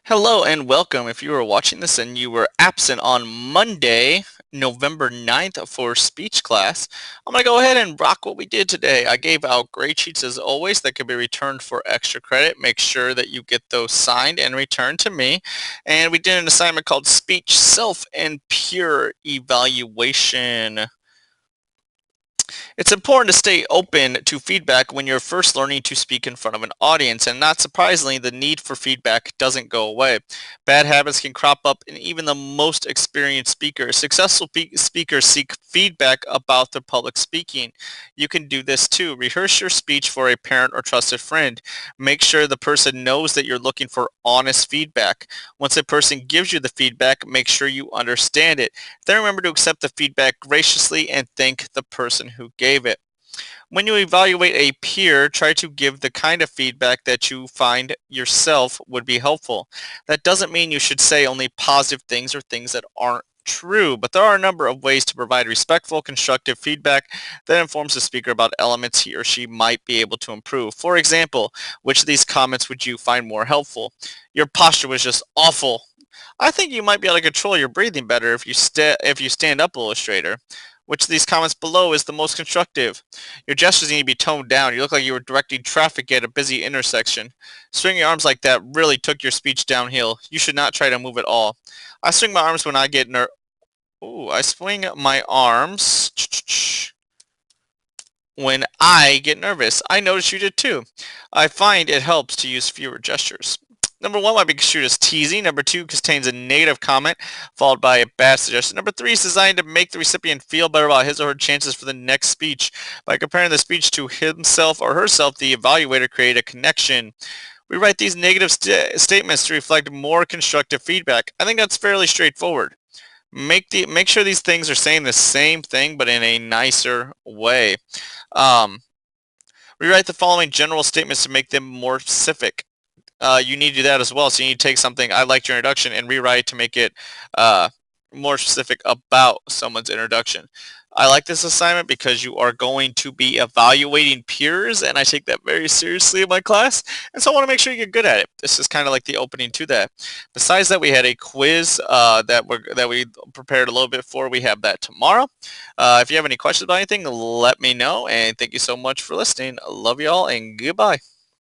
Hello and welcome. If you were watching this and you were absent on Monday, November 9th for speech class, I'm going to go ahead and rock what we did today. I gave out grade sheets as always that could be returned for extra credit. Make sure that you get those signed and returned to me. And we did an assignment called Speech Self and Peer Evaluation. It's important to stay open to feedback when you're first learning to speak in front of an audience, and not surprisingly, the need for feedback doesn't go away. Bad habits can crop up in even the most experienced speakers. Successful speakers seek feedback about their public speaking. You can do this too. Rehearse your speech for a parent or trusted friend. Make sure the person knows that you're looking for honest feedback. Once a person gives you the feedback, make sure you understand it. Then remember to accept the feedback graciously and thank the person who gave it. When you evaluate a peer, try to give the kind of feedback that you find yourself would be helpful. That doesn't mean you should say only positive things or things that aren't true, but there are a number of ways to provide respectful, constructive feedback that informs the speaker about elements he or she might be able to improve. For example, which of these comments would you find more helpful? Your posture was just awful. I think you might be able to control your breathing better if you stand up a little straighter. Which of these comments below is the most constructive? Your gestures need to be toned down. You look like you were directing traffic at a busy intersection. Swinging your arms like that really took your speech downhill. You should not try to move at all. I swing my arms when I get ner- Ooh, I swing my arms when I get nervous. I notice you did too. I find it helps to use fewer gestures. Number one might be construed as teasing. Number two contains a negative comment followed by a bad suggestion. Number three is designed to make the recipient feel better about his or her chances for the next speech. By comparing the speech to himself or herself, the evaluator created a connection. We write these negative statements to reflect more constructive feedback. I think that's fairly straightforward. Make sure these things are saying the same thing but in a nicer way. Um, Rewrite the following general statements to make them more specific. You need to do that as well. So you need to take something, I liked your introduction, and rewrite to make it uh, more specific about someone's introduction. I like this assignment because you are going to be evaluating peers, and I take that very seriously in my class, and so I want to make sure you get good at it. This is kind of like the opening to that. Besides that, we had a quiz that we prepared a little bit for. We have that tomorrow. If you have any questions about anything, let me know, and thank you so much for listening. Love you all, and goodbye.